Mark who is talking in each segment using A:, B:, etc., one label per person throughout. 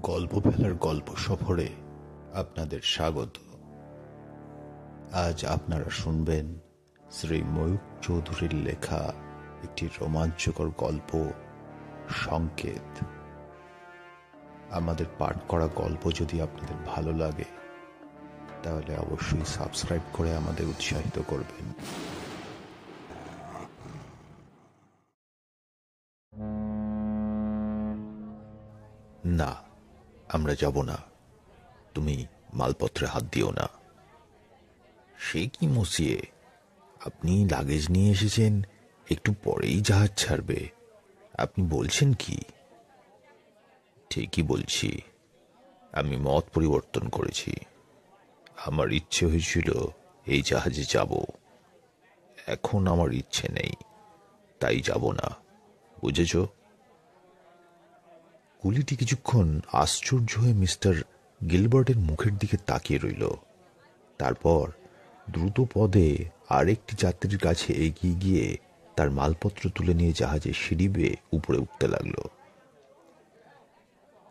A: গল্প ফেলার গল্প সফরে আপনাদের স্বাগত। আজ আপনারা শুনবেন শ্রী ময়ূক চৌধুরীর লেখা একটি রোমাঞ্চকর গল্প, সংকেত। আমাদের পাঠ করা গল্প যদি আপনাদের ভালো লাগে তাহলে অবশ্যই সাবস্ক্রাইব করে আমাদের উৎসাহিত করবেন। না, আমরা যাব না। তুমি মালপত্রে হাত দিও না। সে কি মসিয়ে, আপনি লাগেজ নিয়ে এসেছেন, একটু পরেই জাহাজ ছাড়বে। আপনি বলছেন কি? ঠিকই বলছি, আমি মত পরিবর্তন করেছি। আমার ইচ্ছে হয়েছিল এই জাহাজে যাব, এখন আমার ইচ্ছে নেই, তাই যাব না। বুঝেছ? কুলিটি কিছুক্ষণ আশ্চর্য হয়ে মিস্টার গিলবার্টের মুখের দিকে তাকিয়ে রইল। তারপর দ্রুত পদে আরেকটি যাত্রীর কাছে এগিয়ে গিয়ে তার মালপত্র তুলে নিয়ে জাহাজে সিঁড়ি বেয়ে উপরে উঠতে লাগল।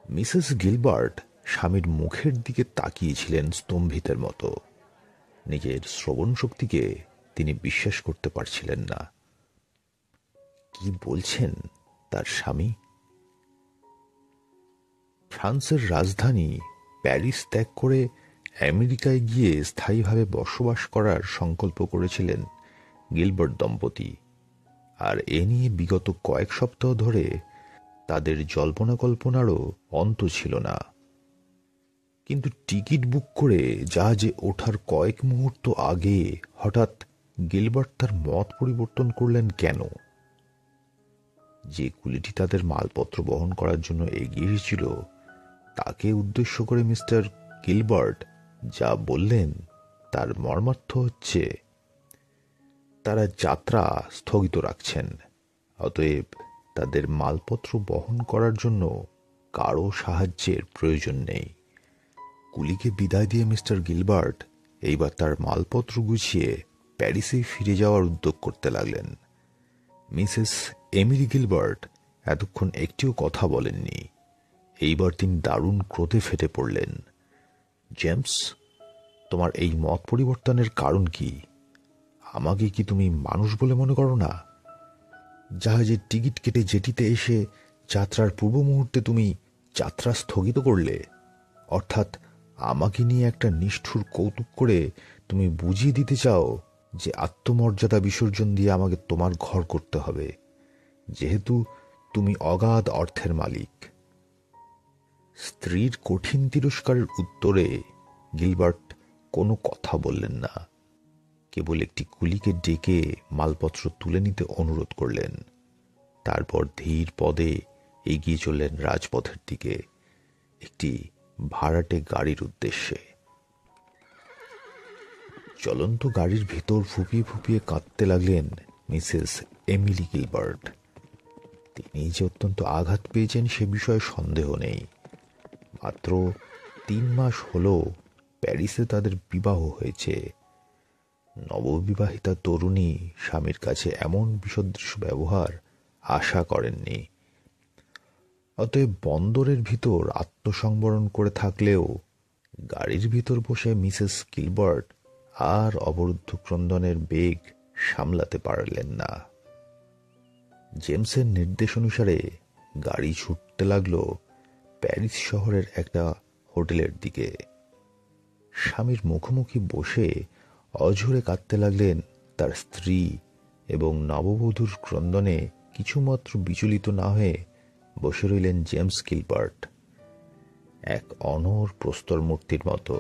A: মিসেস গিলবার্ট স্বামীর মুখের দিকে তাকিয়েছিলেন স্তম্ভিতের মতো। নিজের শ্রবণ শক্তিকে তিনি বিশ্বাস করতে পারছিলেন না। কি বলছেন তার স্বামী? ফ্রান্সের রাজধানী প্যারিস ত্যাগ করে আমেরিকায় গিয়ে স্থায়ীভাবে বসবাস করার সংকল্প করেছিলেন গিলবার্ট দম্পতি। আর এ নিয়ে বিগত কয়েক সপ্তাহ ধরে তাদের জল্পনা কল্পনারও অন্ত ছিল না। কিন্তু টিকিট বুক করে জাহাজে ওঠার কয়েক মুহূর্ত আগে হঠাৎ গিলবার্ট তার মত পরিবর্তন করলেন কেন? যে কুলিটি তাদের মালপত্র বহন করার জন্য এগিয়ে এসেছিল তাকে উদ্দেশ্য করে মিস্টার গিলবার্ট যা বললেন তার মর্মার্থ হচ্ছে তারা যাত্রা স্থগিত রাখছেন, অতএব তাদের মালপত্র বহন করার জন্য কারো সাহায্যের প্রয়োজন নেই। কুলিকে বিদায় দিয়ে মিস্টার গিলবার্ট এইবার তার মালপত্র গুছিয়ে প্যারিসে ফিরে যাওয়ার উদ্যোগ করতে লাগলেন। মিসেস এমিলি গিলবার্ট এতক্ষণ একটিও কথা বলেননি। এইবার তিনি দারুণ ক্রোধে ফেটে পড়লেন। জেমস, তোমার এই মত পরিবর্তনের কারণ কি? আমাকে কি তুমি মানুষ বলে মনে করো না? জাহাজের টিকিট কেটে জেটিতে এসে যাত্রার পূর্ব মুহূর্তে তুমি যাত্রা স্থগিত করলে, অর্থাৎ আমাকে নিয়ে একটা নিষ্ঠুর কৌতুক করে তুমি বুঝিয়ে দিতে চাও যে আত্মমর্যাদা বিসর্জন দিয়ে আমাকে তোমার ঘর করতে হবে, যেহেতু তুমি অগাধ অর্থের মালিক। স্ত্রীর কঠিন তিরস্কারের উত্তরে গিলবার্ট কোনো কথা বললেন না, কেবল একটি কুলিকে ডেকে মালপত্র তুলে নিতে অনুরোধ করলেন। তারপর ধীর পদে এগিয়ে চললেন রাজপথের দিকে, একটি ভাড়াটে গাড়ির উদ্দেশ্যে। চলন্ত গাড়ির ভেতর ফুপিয়ে ফুপিয়ে কাঁদতে লাগলেন মিসেস এমিলি গিলবার্ট। তিনি যে অত্যন্ত আঘাত পেয়েছেন সে বিষয়ে সন্দেহ নেই। মাত্র 3 মাস হল প্যারিসে তাদের বিবাহ হয়েছে। নববিবাহিতা তরুণী স্বামীর কাছে এমন বিসদৃশ ব্যবহার আশা করেননি। অতএব বন্দরের ভিতর আত্মসংবরণ করে থাকলেও গাড়ির ভিতর বসে মিসেস গিলবার্ট আর অবরুদ্ধ ক্রন্দনের বেগ সামলাতে পারলেন না। জেমসের নির্দেশ অনুসারে গাড়ি ছুটতে লাগলো প্যারিস শহরের একটা হোটেলের দিকে। স্বামীর মুখোমুখি বসে অঝরে কাঁদতে লাগলেন তার স্ত্রী এবং নববধূর ক্রন্দনে কিছুমাত্র বিচলিত না হয়ে বসে রইলেন জেমস গিলবার্ট, এক অনড় প্রস্তর মূর্তির মতো।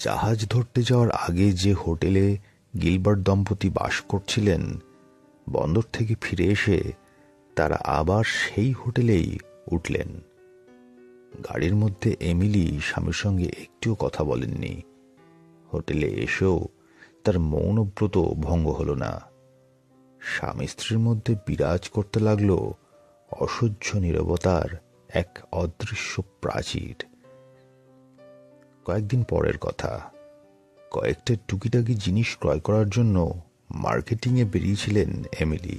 A: জাহাজ ধরতে যাওয়ার আগে যে হোটেলে গিলবার্ট দম্পতি বাস করছিলেন, বন্দর থেকে ফিরে এসে তারা আবার সেই হোটেলেই উঠলেন। গাড়ির মধ্যে এমিলি স্বামীর সঙ্গে একটিও কথা বলেননি। হোটেলে এসেও তার মৌনব্রত ভঙ্গ হল না। স্বামী স্ত্রীর মধ্যে বিরাজ করতে লাগল অসহ্য নীরবতার এক অদৃশ্য প্রাচীর। কয়েকদিন পরের কথা, কয়েকটা টুকিটাকি জিনিস ক্রয় করার জন্য মার্কেটিংয়ে বেরিয়েছিলেন এমিলি।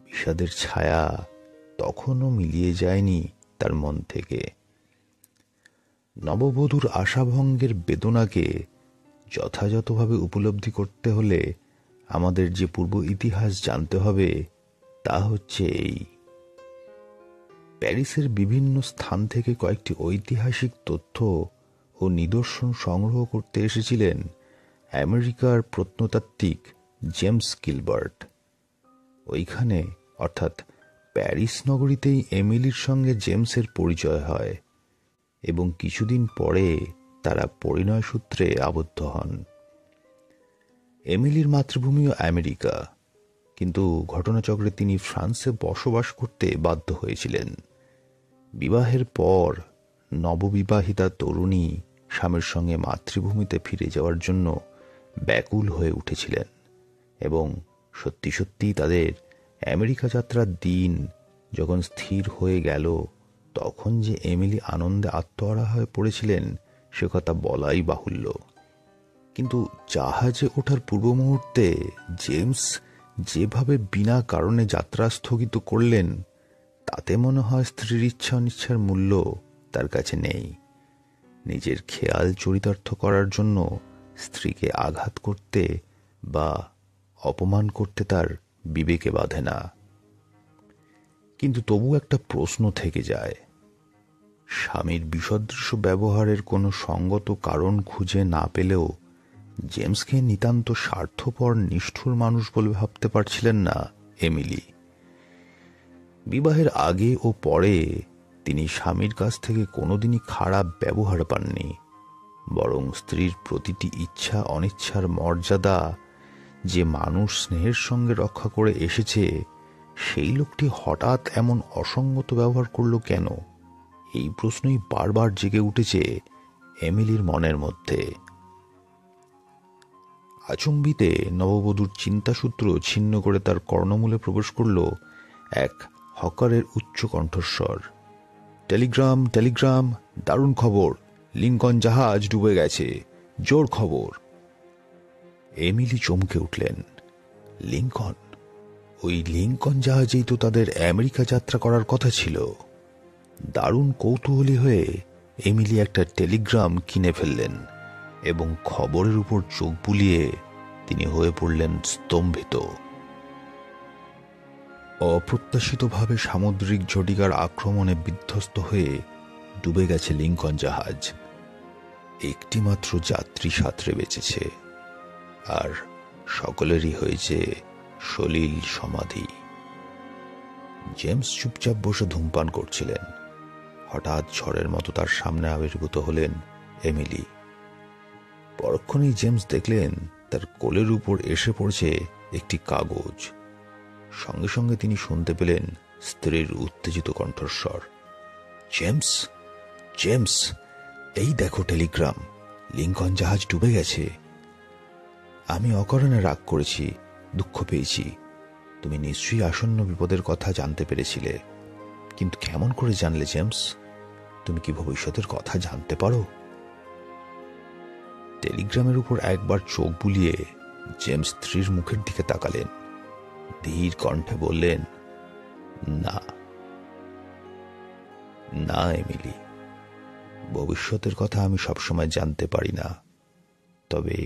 A: বিষাদের ছায়া তখনও মিলিয়ে যায়নি তার মন থেকে। নববধূর আশাভঙ্গের বেদনাকে যথাযথভাবে উপলব্ধি করতে হলে আমাদের যে পূর্ব ইতিহাস জানতে হবে তা হচ্ছে এই: প্যারিসের বিভিন্ন স্থান থেকে কয়েকটি ঐতিহাসিক তথ্য ও নিদর্শন সংগ্রহ করতে এসেছিলেন আমেরিকার প্রত্নতাত্ত্বিক জেমস গিলবার্ট। ওইখানে অর্থাৎ প্যারিস নগরীতেই এমিলির সঙ্গে জেমসের পরিচয় হয় এবং কিছুদিন পরে তারা পরিণয় সূত্রে আবদ্ধ হন। এমিলির মাতৃভূমিও আমেরিকা, কিন্তু ঘটনাচক্রে তিনি ফ্রান্সে বসবাস করতে বাধ্য হয়েছিলেন। বিবাহের পর নববিবাহিতা তরুণী স্বামীর সঙ্গে মাতৃভূমিতে ফিরে যাওয়ার জন্য ব্যাকুল হয়ে উঠেছিলেন এবং সত্যি সত্যি তাদের আমেরিকা যাত্রার দিন যখন স্থির হয়ে গেল, তখন যে এমিলি আনন্দে আত্মহারা হয়ে পড়েছিলেন সে কথা বলাই বাহুল্য। কিন্তু জাহাজে ওঠার পূর্ব মুহূর্তে জেমস যেভাবে বিনা কারণে যাত্রা স্থগিত করলেন, তাতে মনে হয় স্ত্রীর ইচ্ছা অনিচ্ছার মূল্য তার কাছে নেই। নিজের খেয়াল চরিতার্থ করার জন্য স্ত্রীকে আঘাত করতে বা অপমান করতে তার বিবেকে বাধে না। কিন্তু তবু একটা প্রশ্ন থেকে যায়, স্বামীর বিসদৃশ্য ব্যবহারের কোনো সঙ্গত কারণ খুঁজে না পেলেও জেমসকে নিতান্ত স্বার্থপর নিষ্ঠুর মানুষ বলে ভাবতে পারছিলেন না এমিলি। বিবাহের আগে ও পরে তিনি স্বামীর কাছ থেকে কোনোদিনই খারাপ ব্যবহার পাননি, বরং স্ত্রীর প্রতিটি ইচ্ছা অনিচ্ছার মর্যাদা যে মানুষ স্নেহের সঙ্গে রক্ষা করে এসেছে, সেই লোকটি হঠাৎ এমন অসঙ্গত ব্যবহার করল কেন? এই প্রশ্নই বারবার জেগে উঠেছে এমিলির মনের মধ্যে। আচম্বিতে নববধূর চিন্তাসূত্র ছিন্ন করে তার কর্ণমূলে প্রবেশ করল এক হকারের উচ্চ কণ্ঠস্বর। টেলিগ্রাম, টেলিগ্রাম, দারুণ খবর, লিঙ্কন জাহাজ ডুবে গেছে, জোর খবর। এমিলি চমকে উঠলেন। লিঙ্কন? ওই লিঙ্কন জাহাজেই তো তাদের আমেরিকা যাত্রা করার কথা ছিল। দারুণ কৌতূহলী হয়ে এমিলি একটা টেলিগ্রাম কিনে ফেললেন এবং খবরের উপর চোখ বুলিয়ে তিনি হয়ে পড়লেন স্তম্ভিত। অপ্রত্যাশিতভাবে সামুদ্রিক ঝটিকার আক্রমণে বিধ্বস্ত হয়ে ডুবে গেছে লিঙ্কন জাহাজ। একটিমাত্র যাত্রী সাঁতরে বেঁচেছে, আর সকলেরই হয়েছে সলিল সমাধি। জেমস চুপচাপ বসে ধূমপান করছিলেন। হঠাৎ ঝড়ের মতো তার সামনে আবির্ভূত হলেন এমিলি। পরক্ষণেই জেমস দেখলেন তার কোলের উপর এসে পড়ছে একটি কাগজ। সঙ্গে সঙ্গে তিনি শুনতে পেলেন স্ত্রীর উত্তেজিত কণ্ঠস্বর। জেমস, জেমস, এই দেখো টেলিগ্রাম, লিঙ্কন জাহাজ ডুবে গেছে। আমি অকারণে রাগ করেছি, দুঃখ পেয়েছি। তুমি নিশ্চয়ই আসন্ন বিপদের কথা জানতে পেরেছিলে, কিন্তু কেমন করে জানলে জেমস? তুমি কি ভবিষ্যতের কথা জানতে পারো? টেলিগ্রামের উপর একবার চোখ বুলিয়ে জেমস স্ত্রীর মুখের দিকে তাকালেন। ধীর কণ্ঠে বললেন, না না এমিলি, ভবিষ্যতের কথা আমি সবসময় জানতে পারি না। তবে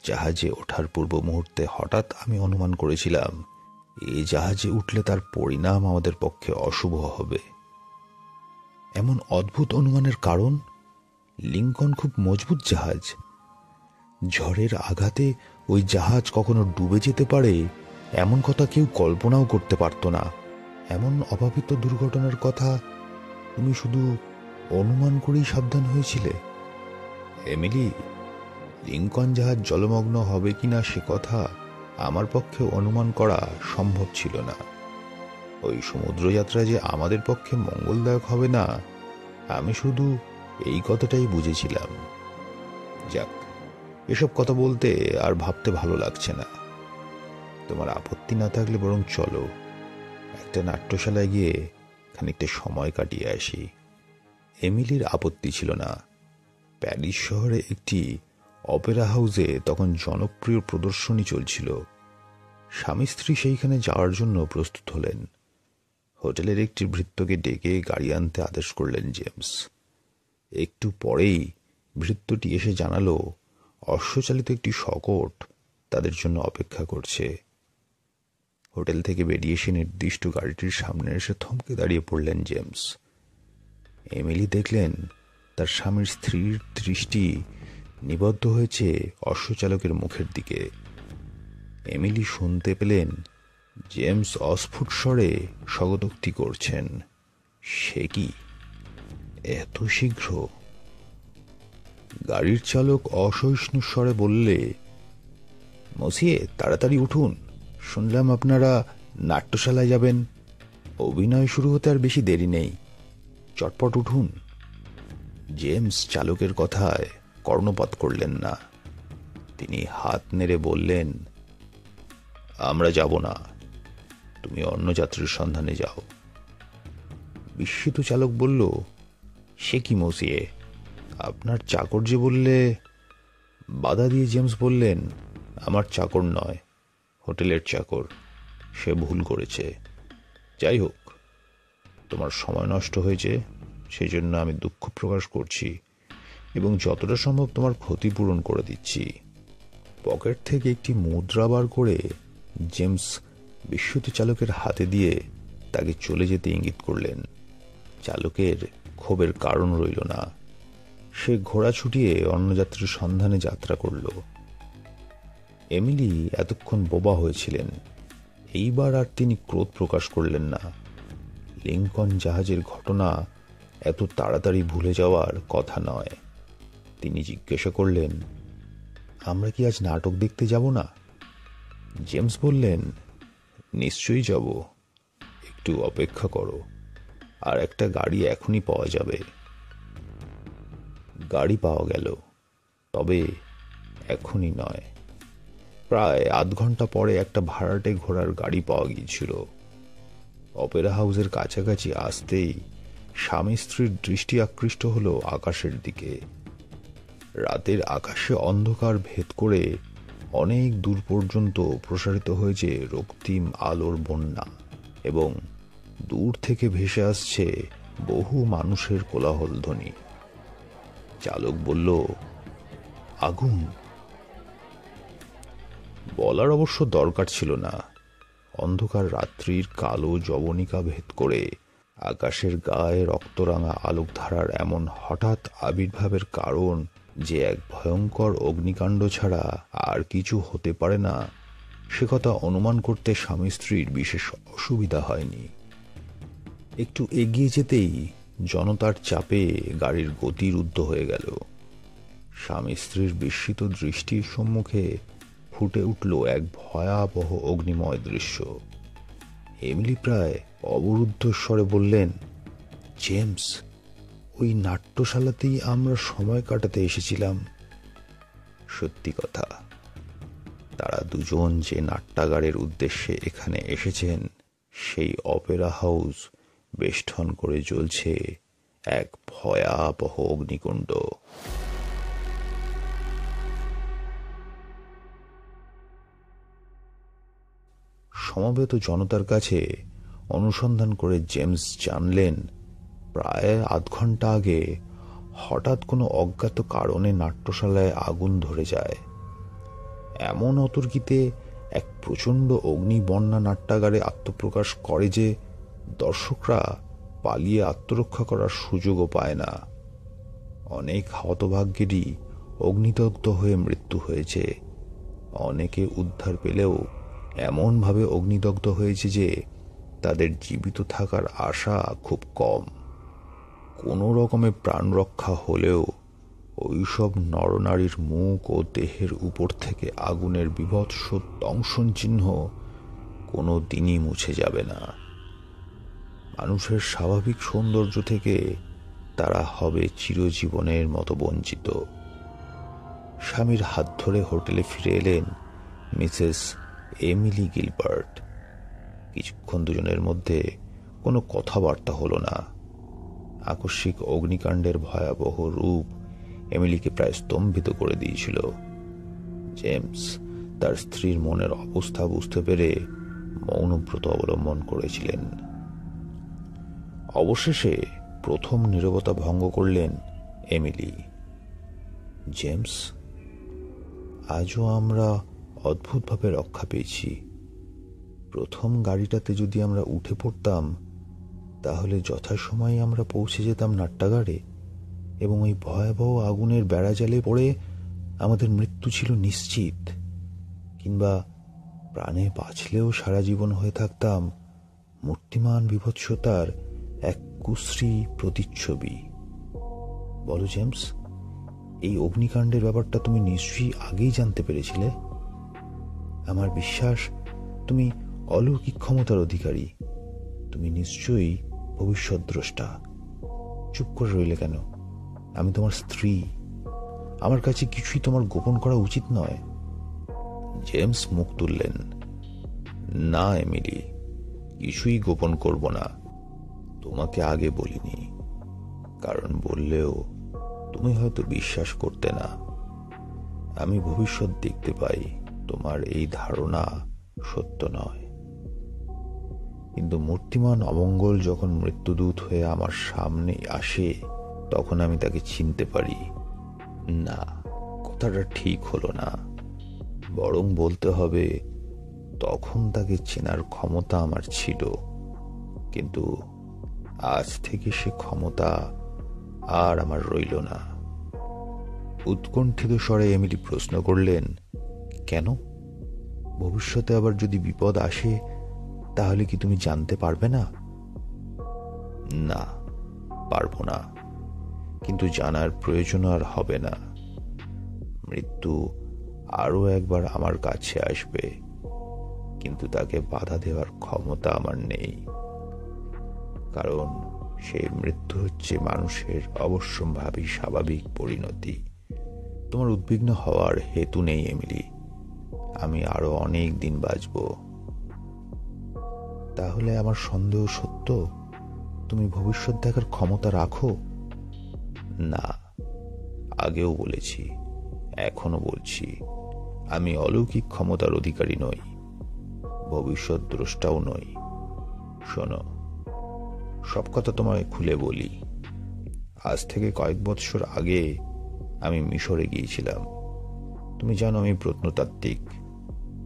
A: জাহাজে ওঠার পূর্ব মুহূর্তে হঠাৎ আমি অনুমান করেছিলাম এই জাহাজে উঠলে তার পরিণাম আমাদের পক্ষে অশুভ হবে। এমন অদ্ভুত অনুমানের কারণ, লিঙ্কন খুব মজবুত জাহাজ। ঝড়ের আঘাতে ওই জাহাজ কখনো ডুবে যেতে পারে এমন কথা কেউ কল্পনাও করতে পারত না। এমন অভাবিত দুর্ঘটনার কথা তুমি শুধু অনুমান করেই সাবধান হয়েছিলে। এমিলি, লিঙ্কন জাহাজ জলমগ্ন হবে কিনা সে কথা আমার পক্ষে অনুমান করা সম্ভব ছিল না। ওই সমুদ্রযাত্রা যে আমাদের পক্ষে মঙ্গলদায়ক হবে না, আমি শুধু এই কথাটাই বুঝেছিলাম। যাক, এসব কথা বলতে আর ভাবতে ভালো লাগছে না। তোমার আপত্তি না থাকলে বরং চলো, একটা নাট্যশালায় গিয়ে খানিকটা সময় কাটিয়ে আসি। এমিলির আপত্তি ছিল না। প্যারিস শহরে একটি অপেরা হাউসে তখন জনপ্রিয় প্রদর্শনী চলছিল। স্বামী স্ত্রী সেইখানে যাওয়ার জন্য প্রস্তুত হলেন। হোটেলের একটি ভৃত্যকে ডেকে গাড়ি আনতে আদেশ করলেন জেমস। একটু পরেই ভৃত্যটি এসে জানালো অশ্বচালিত একটি শকট তাদের জন্য অপেক্ষা করছে। হোটেল থেকে বেরিয়ে এসে নির্দিষ্ট গাড়িটির সামনে এসে থমকে দাঁড়িয়ে পড়লেন জেমস। এমিলি দেখলেন তার স্বামীর স্ত্রীর দৃষ্টি নিবদ্ধ হয়েছে অশ্বচালকের মুখের দিকে। এমিলি শুনতে পেলেন জেমস অস্ফুট স্বরে স্বগতোক্তি করছেন। সে কি এত শীঘ্র? গাড়ির চালক অসহিষ্ণু স্বরে বললে, মসিয়ে তাড়াতাড়ি উঠুন, শুনলাম আপনারা নাট্যশালায় যাবেন। অভিনয় শুরু হতে আর বেশি দেরি নেই, চটপট উঠুন। জেমস চালকের কথায় কর্ণপাত করলেন না। তিনি হাত নেড়ে বললেন, আমরা যাব না, তুমি অন্য যাত্রীর সন্ধানে যাও। বিস্মিত চালক বলল, সে কি মসিয়ে, আপনার চাকর যে বললে। বাধা দিয়ে জেমস বললেন, আমার চাকর নয়, হোটেলের চাকর। সে ভুল করেছে। যাই হোক, তোমার সময় নষ্ট হয়েছে, সেই জন্য আমি দুঃখ প্রকাশ করছি এবং যতটা সম্ভব তোমার ক্ষতিপূরণ করে দিচ্ছি। পকেট থেকে একটি মুদ্রা বার করে জেমস বিস্মিত চালকের হাতে দিয়ে তাকে চলে যেতে ইঙ্গিত করলেন। চালকের ক্ষোভের কারণ রইল না। সে ঘোড়া ছুটিয়ে অন্য যাত্রীর সন্ধানে যাত্রা করল। এমিলি এতক্ষণ বোবা হয়েছিলেন, এইবার আর তিনি ক্রোধ প্রকাশ করলেন না। লিঙ্কন জাহাজের ঘটনা এত তাড়াতাড়ি ভুলে যাওয়ার কথা নয়। তিনি জিজ্ঞাসা করলেন, আমরা কি আজ নাটক দেখতে যাব না? জেমস বললেন, নিশ্চয়ই যাব, একটু অপেক্ষা করো, আর একটা গাড়ি এখনই পাওয়া যাবে। গাড়ি পাওয়া গেল, তবে এখনই নয়। প্রায় আধ ঘন্টা পরে একটা ভাড়াটে ঘোড়ার গাড়ি পাওয়া গিয়েছিল। অপেরা হাউসের কাছাকাছি আসতেই স্বামী স্ত্রীর দৃষ্টি আকৃষ্ট হলো আকাশের দিকে। রাতের আকাশে অন্ধকার ভেদ করে অনেক দূর পর্যন্ত প্রসারিত হয়েছে রক্তিম আলোর বন্যা এবং দূর থেকে ভেসে আসছে বহু মানুষের কোলাহল ধ্বনি। চালক বলল, আগুন। বলার অবশ্য দরকার ছিল না। অন্ধকার রাত্রির কালো যবনিকা ভেদ করে আকাশের গায়ে রক্তরাঙা আলোকধারার এমন হঠাৎ আবির্ভাবের কারণ যে এক ভয়ঙ্কর অগ্নিকাণ্ড ছাড়া আর কিছু হতে পারে না, সে কথা অনুমান করতে স্বামী স্ত্রীর বিশেষ অসুবিধা হয়নি। একটু এগিয়ে যেতেই জনতার চাপে গাড়ির গতি রুদ্ধ হয়ে গেল। স্বামী স্ত্রীর বিস্মিত দৃষ্টির সম্মুখে ফুটে উঠল এক ভয়াবহ অগ্নিময় দৃশ্য। এমিলি প্রায় অবরুদ্ধ স্বরে বললেন, জেমস, ওই নাট্যশালাতেই আমরা সময় কাটাতে এসেছিলাম। সত্যি কথা, তারা দুজন যে নাট্যাগারের উদ্দেশ্যে এখানে এসেছেন, সেই অপেরা হাউস বেষ্টন করে জ্বলছে এক ভয়াবহ অগ্নিকুণ্ড। সমবেত জনতার কাছে অনুসন্ধান করে জেমস জানলেন, প্রায় আধ ঘন্টা আগে হঠাৎ কোনো অজ্ঞাত কারণে নাট্যশালায় আগুন ধরে যায়। এমন অতর্কিতে এক প্রচণ্ড অগ্নিবন্যা নাট্যাগারে আত্মপ্রকাশ করে যে দর্শকরা পালিয়ে আত্মরক্ষা করার সুযোগও পায় না। অনেক হতভাগ্যেরই অগ্নিদগ্ধ হয়ে মৃত্যু হয়েছে। অনেকে উদ্ধার পেলেও এমনভাবে অগ্নিদগ্ধ হয়েছে যে তাদের জীবিত থাকার আশা খুব কম। কোনো রকমে প্রাণ রক্ষা হলেও ওইসব নরনারীর মুখ ও দেহের উপর থেকে আগুনের বীভৎস দংশন চিহ্ন কোনো দিনই মুছে যাবে না। মানুষের স্বাভাবিক সৌন্দর্য থেকে তারা হবে চিরজীবনের মতো বঞ্চিত। স্বামীর হাত ধরে হোটেলে ফিরে এলেন মিসেস এমিলি গিলবার্ট। কিছুক্ষণ দুজনের মধ্যে কোনো কথাবার্তা হলো না। আকস্মিক অগ্নিকাণ্ডের ভয়াবহ রূপ এমিলিকে প্রায় স্তম্ভিত করে দিয়েছিল। জেমস তার স্ত্রীর মনের অবস্থা বুঝতে পেরে মৌনব্রত অবলম্বন করেছিলেন। অবশেষে প্রথম নীরবতা ভঙ্গ করলেন এমিলি। জেমস, আজও আমরা অদ্ভুতভাবে রক্ষা পেয়েছি। প্রথম গাড়িটাতে যদি আমরা উঠে পড়তাম, তাহলে যথাসময়ে আমরা পৌঁছে যেতাম নাট্যাগারে, এবং ওই ভয়াবহ আগুনের বেড়াজালে পড়ে আমাদের মৃত্যু ছিল নিশ্চিত। কিংবা প্রাণে বাঁচলেও সারা জীবন হয়ে থাকতাম মূর্তিমান বিভৎসতার এক কুশ্রী প্রতিচ্ছবি। বলো জেমস, এই অগ্নিকাণ্ডের ব্যাপারটা তুমি নিশ্চয়ই আগেই জানতে পেরেছিলে। আমার বিশ্বাস তুমি অলৌকিক ক্ষমতার অধিকারী। তুমি নিশ্চয়ই ভবিষ্যৎ দ্রষ্টা। চুপ করে রইলে কেন? আমি তোমার স্ত্রী। আমার কাছে কিছুই তোমার গোপন করা উচিত নয়। জেমস মুখ তুললেন। না এমিলি, কিছুই গোপন করব না। তোমাকে আগে বলিনি, কারণ বললেও তুমি হয়তো বিশ্বাস করতে না। আমি ভবিষ্যৎ দেখতে পাই। তোমার এই ধারণা সত্য নয়। কিন্তু মূর্তিমান অমঙ্গল যখন মৃত্যুদূত হয়ে আমার সামনে আসে, তখন আমি তাকে চিনতে পারি। না, কথাটা ঠিক হলো না। বরং বলতে হবে, তখন তাকে চেনার ক্ষমতা আমার ছিল, কিন্তু আজ থেকে সে ক্ষমতা আর আমার রইল না। উৎকণ্ঠিত স্বরে এমিলি প্রশ্ন করলেন, কেন? ভবিষ্যতে আবার যদি বিপদ আসে, তাহলে কি তুমি জানতে পারবে না? না, পারবো না। কিন্তু জানার প্রয়োজন আর হবে না। মৃত্যু আরো একবার আমার কাছে আসবে, কিন্তু তাকে বাধা দেওয়ার ক্ষমতা আমার নেই। কারণ সেই মৃত্যু হচ্ছে মানুষের অবশ্যম্ভাবী স্বাভাবিক পরিণতি। তোমার উদ্বিগ্ন হওয়ার হেতু নেই এমিলি। আমি আরো অনেক দিন বাঁচব। তাহলে আমার সন্দেহ সত্য? তুমি ভবিষ্যৎ দেখার ক্ষমতা রাখো? না, আগেও বলেছি, এখনো বলছি, আমি অলৌকিক ক্ষমতার অধিকারী নই, ভবিষ্যৎ দ্রষ্টাও নই। শোনো, সব কথা তোমায় খুলে বলি। আজ থেকে কয়েক বৎসর আগে আমি মিশরে গিয়েছিলাম। তুমি জানো আমি প্রত্নতাত্ত্বিক।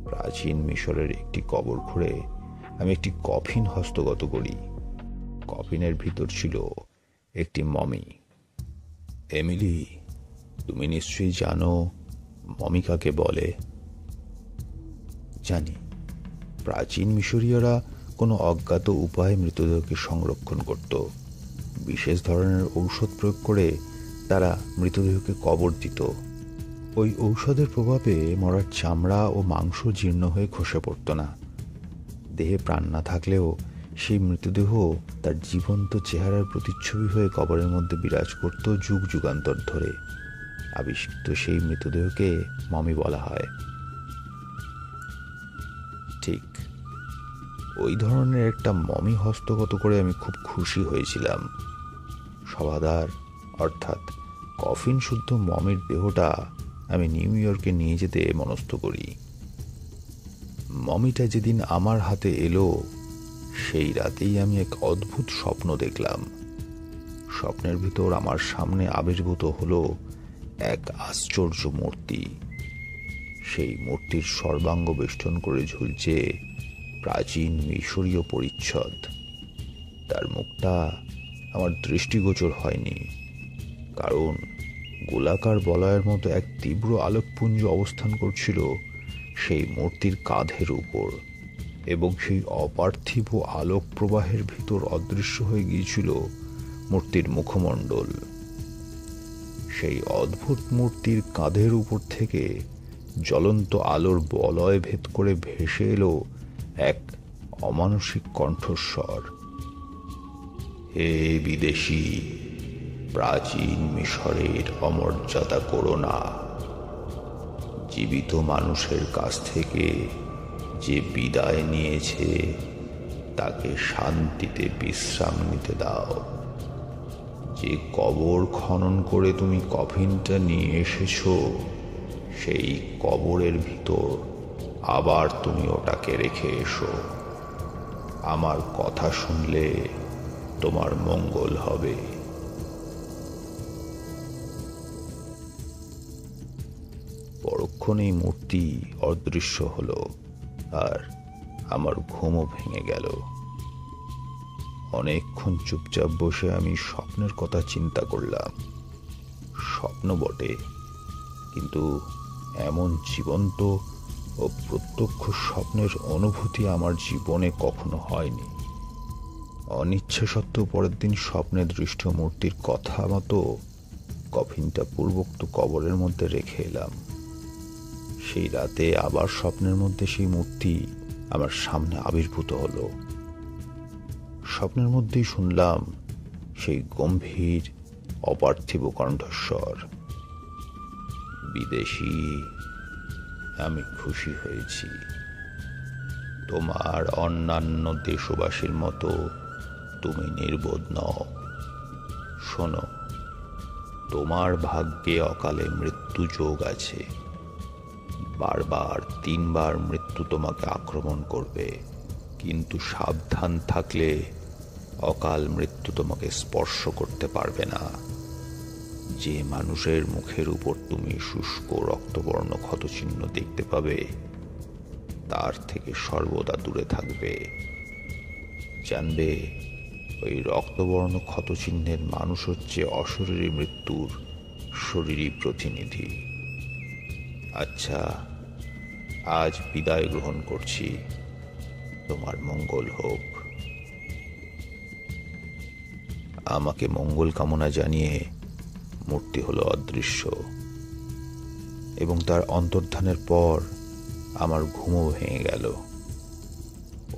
A: প্রাচীন মিশরের একটি কবর খুঁড়ে আমি একটি কফিন হস্তগত করি। কফিনের ভিতর ছিল একটি মমি। এমিলি, তুমি নিশ্চয়ই জানো মমি কাকে বলে? জানি। প্রাচীন মিশরীয়রা কোনো অজ্ঞাত উপায়ে মৃতদেহকে সংরক্ষণ করত। বিশেষ ধরনের ঔষধ প্রয়োগ করে তারা মৃতদেহকে কবর দিত। ওই ঔষধের প্রভাবে মরার চামড়া ও মাংস জীর্ণ হয়ে খসে পড়ত না। দেহে প্রাণ না থাকলেও সেই মৃতদেহ তার জীবন্ত চেহারার প্রতিচ্ছবি হয়ে কবরের মধ্যে বিরাজ করত যুগ যুগান্তর ধরে। আবিষ্কৃত সেই মৃতদেহকে মমি বলা হয়। ঠিক ওই ধরনের একটা মমি হস্তগত করে আমি খুব খুশি হয়েছিলাম। সভাদার অর্থাৎ কফিন শুদ্ধ মমির দেহটা আমি নিউ ইয়র্কে নিয়ে যেতে মনস্থ করি। মমিটা যেদিন আমার হাতে এলো, সেই রাতেই আমি এক অদ্ভুত স্বপ্ন দেখলাম। স্বপ্নের ভিতর আমার সামনে আবির্ভূত হলো এক আশ্চর্য মূর্তি। সেই মূর্তির সর্বাঙ্গ বেষ্টন করে ঝুলছে প্রাচীন মিশরীয় পরিচ্ছদ। তার মুখটা আমার দৃষ্টিগোচর হয়নি, কারণ গোলাকার বলয়ের মতো এক তীব্র আলোকপুঞ্জ অবস্থান করছিল সেই মূর্তির কাঁধের উপর, এবং সেই অপার্থিব আলোক প্রবাহের ভিতর অদৃশ্য হয়ে গিয়েছিল মূর্তির মুখমণ্ডল। সেই অদ্ভুত মূর্তির কাঁধের উপর থেকে জ্বলন্ত আলোর বলয় ভেদ করে ভেসে এলো এক অমানসিক কণ্ঠস্বর। হে বিদেশী, প্রাচীন মিশরের অমর্যাদা করো না। জীবিত মানুষের কাছ থেকে যে বিদায় নিয়েছে, তাকে শান্তিতে বিশ্রাম নিতে দাও। যে কবর খনন করে তুমি কফিনটা নিয়ে এসেছো, সেই কবরের ভিতর আবার তুমি ওটাকে রেখে এসো। আমার কথা শুনলে তোমার মঙ্গল হবে। পরক্ষণেই মূর্তি অদৃশ্য হলো, আর আমার ঘুমও ভেঙে গেল। অনেকক্ষণ চুপচাপ বসে আমি স্বপ্নের কথা চিন্তা করলাম। স্বপ্ন বটে, কিন্তু এমন জীবন্ত ও প্রত্যক্ষ স্বপ্নের অনুভূতি আমার জীবনে কখনো হয়নি। অনিচ্ছা সত্ত্বেও পরের দিন স্বপ্নে দৃষ্ট মূর্তির কথা মতো কফিনটা পূর্বোক্ত কবরের মধ্যে রেখে এলাম। সেই রাতে আবার স্বপ্নের মধ্যে সেই মূর্তি আমার সামনে আবির্ভূত হলো। স্বপ্নের মধ্যেই শুনলাম সেই গম্ভীর অপার্থিব কণ্ঠস্বর, বিদেশি, আমি খুশি হয়েছি। তোমার অন্যান্য দেশবাসীর মতো তুমি নির্বোধ নও। শোনো, তোমার ভাগ্যে অকালে মৃত্যু যোগ আছে। বারবার 3 বার মৃত্যু তোমাকে আক্রমণ করবে, কিন্তু সাবধান থাকলে অকাল মৃত্যু তোমাকে স্পর্শ করতে পারবে না। যে মানুষের মুখের উপর তুমি শুষ্ক রক্তবর্ণ ক্ষতচিহ্ন দেখতে পাবে, তার থেকে সর্বদা দূরে থাকবে। জানবে, ওই রক্তবর্ণ ক্ষতচিহ্নের মানুষ হচ্ছে অশরীরী মৃত্যুর শরীরী প্রতিনিধি। আচ্ছা, আজ বিদায় গ্রহণ করছি। তোমার মঙ্গল হোক। আমাকে মঙ্গল কামনা জানিয়ে মূর্তি হলো অদৃশ্য, এবং তার অন্তর্ধানের পর আমার ঘুমও ভেঙে গেল।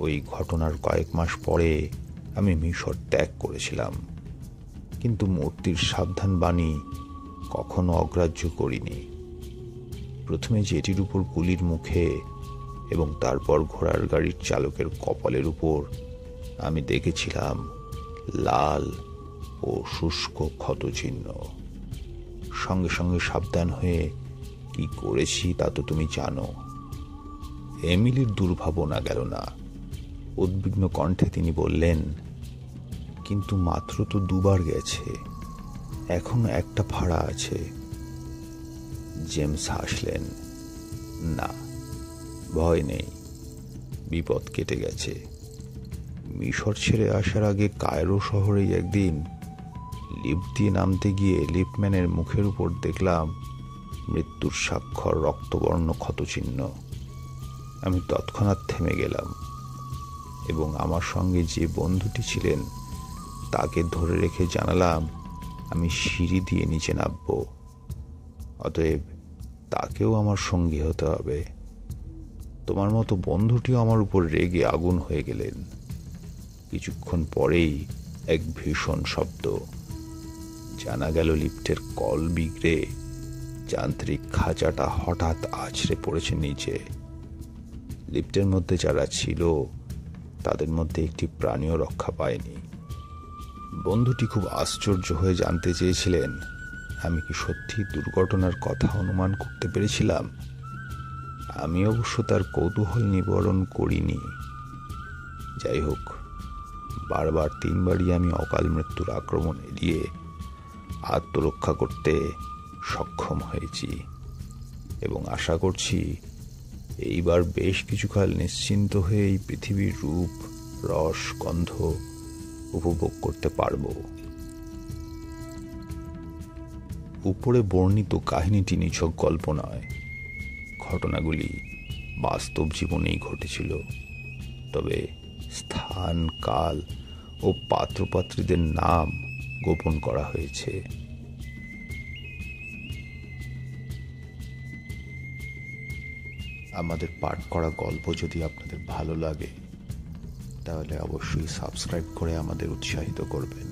A: ওই ঘটনার কয়েক মাস পরে আমি মিশর ত্যাগ করেছিলাম, কিন্তু মূর্তির সাবধান বাণী কখনো অগ্রাহ্য করিনি। প্রথমে জেটির উপর গুলির মুখে এবং তারপর ঘোড়ার গাড়ির চালকের কপালের উপর আমি দেখেছিলাম লাল ও শুষ্ক ক্ষতচিহ্ন। সঙ্গে সঙ্গে সাবধান হয়ে কি করেছি তা তো তুমি জানো। এমিলির দুর্ভাবনা গেল না। উদ্বিগ্ন কণ্ঠে তিনি বললেন, কিন্তু মাত্র তো 2 বার গেছে, এখনো একটা ফাড়া আছে। জেমস হাসলেন। না, ভয় নেই, বিপদ কেটে গেছে। মিশর ছেড়ে আসার আগে কায়রো শহরেই একদিন লিফট দিয়ে নামতে গিয়ে লিফটম্যানের মুখের উপর দেখলাম মৃত্যুর স্বাক্ষর রক্তবর্ণ ক্ষতচিহ্ন। আমি তৎক্ষণাৎ থেমে গেলাম এবং আমার সঙ্গে যে বন্ধুটি ছিলেন তাকে ধরে রেখে জানালাম আমি সিঁড়ি দিয়ে নিচে নামব। অতএব তাকেও আমার সঙ্গী হতে হবে। তোমার মতো বন্ধুটিও আমার উপর রেগে আগুন হয়ে গেলেন। কিছুক্ষণ পরেই এক ভীষণ শব্দ। জানা গেল লিফটের কল বিগড়ে যান্ত্রিক খাঁচাটা হঠাৎ আছড়ে পড়েছে নিচে। লিফটের মধ্যে যারা ছিল তাদের মধ্যে একটি প্রাণীও রক্ষা পায়নি। বন্ধুটি খুব আশ্চর্য হয়ে জানতে চেয়েছিলেন আমি কি সত্যি দুর্ঘটনার কথা অনুমান করতে পেরেছিলাম। আমি অবশ্য তার কৌতূহল নিবারণ করিনি। যাই হোক, বারবার 3 বারই আমি অকাল মৃত্যুর আক্রমণ এড়িয়ে আত্মরক্ষা করতে সক্ষম হয়েছি, এবং আশা করছি এইবার বেশ কিছুকাল নিশ্চিন্ত হয়ে এই পৃথিবীর রূপ, রস, গন্ধ উপভোগ করতে পারব। উপরে বর্ণিত কাহিনীটি নিছক গল্প নয়, ঘটনাগুলি বাস্তব জীবনেই ঘটেছিল। তবে স্থান, কাল ও পাত্রপাত্রীদের নাম গোপন করা হয়েছে। আমাদের পাঠ করা গল্প যদি আপনাদের ভালো লাগে তাহলে অবশ্যই সাবস্ক্রাইব করে আমাদের উৎসাহিত করবেন।